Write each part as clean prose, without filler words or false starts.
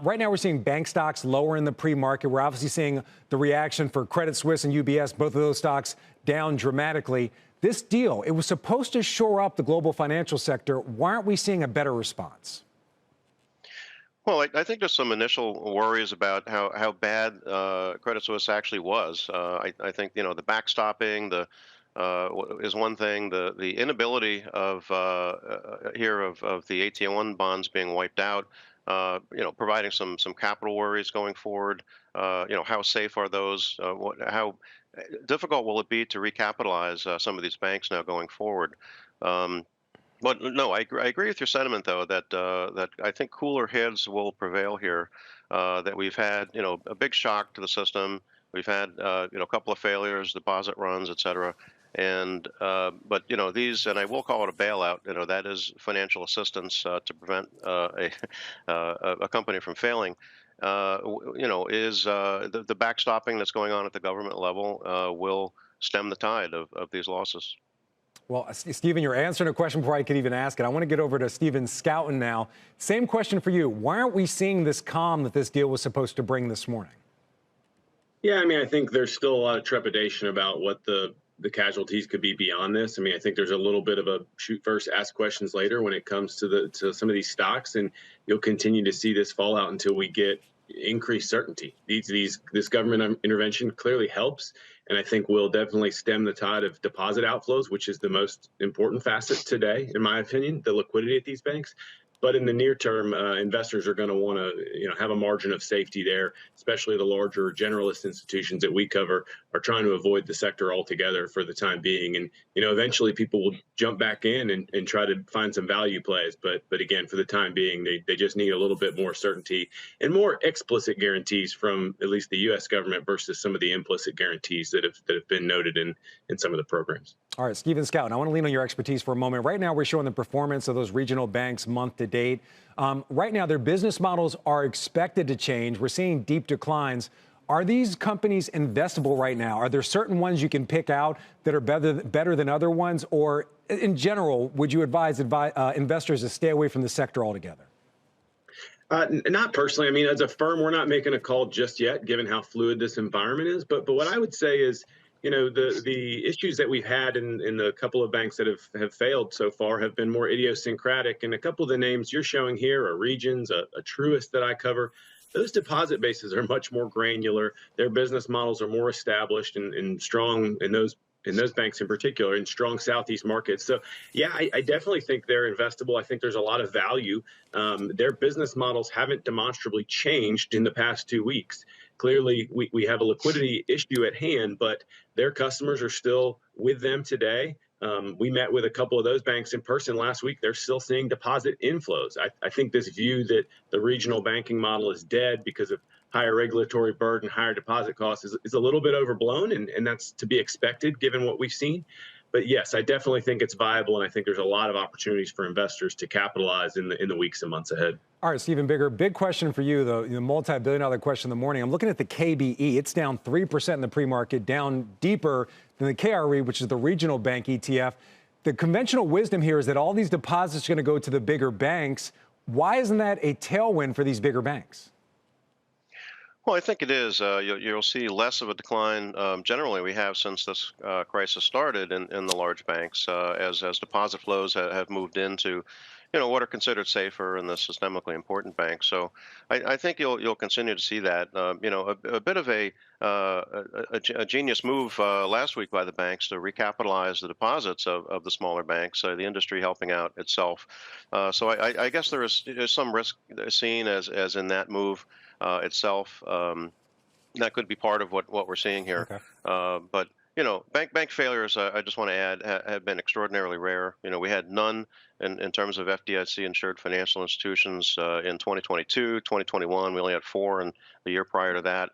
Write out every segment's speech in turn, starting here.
Right now, we're seeing bank stocks lower in the pre-market. We're obviously seeing the reaction for Credit Suisse and UBS, both of those stocks down dramatically. This deal, it was supposed to shore up the global financial sector. Why aren't we seeing a better response? Well, I think there's some initial worries about how bad Credit Suisse actually was. I think the backstopping is one thing. The inability of the AT1 bonds being wiped out, providing some capital worries going forward. How safe are those? How difficult will it be to recapitalize some of these banks now going forward? But no, I agree with your sentiment, though, that I think cooler heads will prevail here. That we've had, a big shock to the system. We've had, a couple of failures, deposit runs, et cetera. But these, and I will call it a bailout. That is financial assistance to prevent a company from failing. Is the backstopping that's going on at the government level will stem the tide of these losses. Well, Stephen, you're answering a question before I could even ask it. I want to get over to Stephen Scouten now. Same question for you. Why aren't we seeing this calm that this deal was supposed to bring this morning? Yeah, I mean, I think there's still a lot of trepidation about what the casualties could be beyond this. I mean, I think there's a little bit of a shoot first, ask questions later when it comes to some of these stocks, and you'll continue to see this fallout until we get increased certainty. This government intervention clearly helps, and I think will definitely stem the tide of deposit outflows, which is the most important facet today, in my opinion, the liquidity at these banks. But in the near term, investors are going to want to, have a margin of safety there, especially the larger generalist institutions that we cover are trying to avoid the sector altogether for the time being. And, eventually people will jump back in and try to find some value plays. But again, for the time being, they just need a little bit more certainty and more explicit guarantees from at least the U.S. government versus some of the implicit guarantees that have been noted in some of the programs. All right, Stephen Scouten, I want to lean on your expertise for a moment. Right now, we're showing the performance of those regional banks month to date. Right now, their business models are expected to change. We're seeing deep declines. Are these companies investable right now? Are there certain ones you can pick out that are better than other ones? Or in general, would you advise investors to stay away from the sector altogether? Not personally. I mean, as a firm, we're not making a call just yet, given how fluid this environment is. But what I would say is, the issues that we've had in the couple of banks that have failed so far have been more idiosyncratic. And a couple of the names you're showing here are Regions, a Truist that I cover. Those deposit bases are much more granular. Their business models are more established and strong in those banks in particular, in strong Southeast markets. So, yeah, I definitely think they're investable. I think there's a lot of value. Their business models haven't demonstrably changed in the past 2 weeks. Clearly, we have a liquidity issue at hand, but their customers are still with them today. We met with a couple of those banks in person last week. They're still seeing deposit inflows. I think this view that the regional banking model is dead because of higher regulatory burden, higher deposit costs is a little bit overblown, and that's to be expected given what we've seen. But yes, I definitely think it's viable, and I think there's a lot of opportunities for investors to capitalize in the weeks and months ahead. All right, Stephen Bigger, big question for you, though, the multi-billion-dollar question in the morning. I'm looking at the KBE. It's down 3% in the pre-market, down deeper than the KRE, which is the regional bank ETF. The conventional wisdom here is that all these deposits are going to go to the bigger banks. Why isn't that a tailwind for these bigger banks? Well, I think it is. You'll see less of a decline. Generally, we have since this crisis started in the large banks, as deposit flows have moved into, what are considered safer and the systemically important banks. So I think you'll continue to see that. A bit of a genius move last week by the banks to recapitalize the deposits of the smaller banks. The industry helping out itself. So I guess there's some risk seen as in that move. Itself, that could be part of what we're seeing here. Okay. But bank failures, I just want to add, have been extraordinarily rare. We had none in terms of FDIC-insured financial institutions in 2022, 2021. We only had 4 in the year prior to that.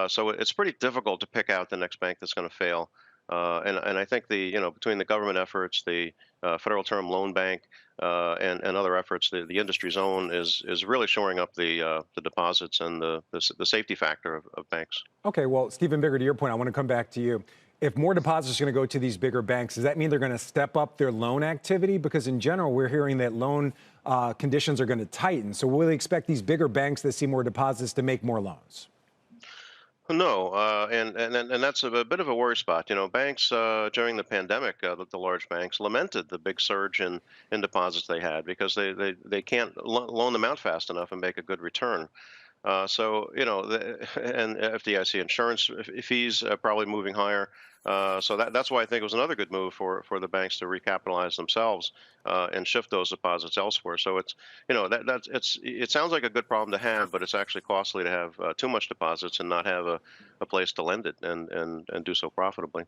So it's pretty difficult to pick out the next bank that's going to fail. And I think between the government efforts, the Federal Term Loan Bank, and other efforts, the industry's own is really shoring up the deposits and the safety factor of banks. Okay, well, Stephen Bigger, to your point, I want to come back to you. If more deposits are going to go to these bigger banks, does that mean they're going to step up their loan activity? Because in general, we're hearing that loan conditions are going to tighten. So will we expect these bigger banks that see more deposits to make more loans? No, and that's a bit of a worry spot. Banks during the pandemic, the large banks lamented the big surge in deposits they had because they can't loan them out fast enough and make a good return. And FDIC insurance fees probably moving higher. So that's why I think it was another good move for the banks to recapitalize themselves and shift those deposits elsewhere. So it's it sounds like a good problem to have, but it's actually costly to have too much deposits and not have a place to lend it and do so profitably.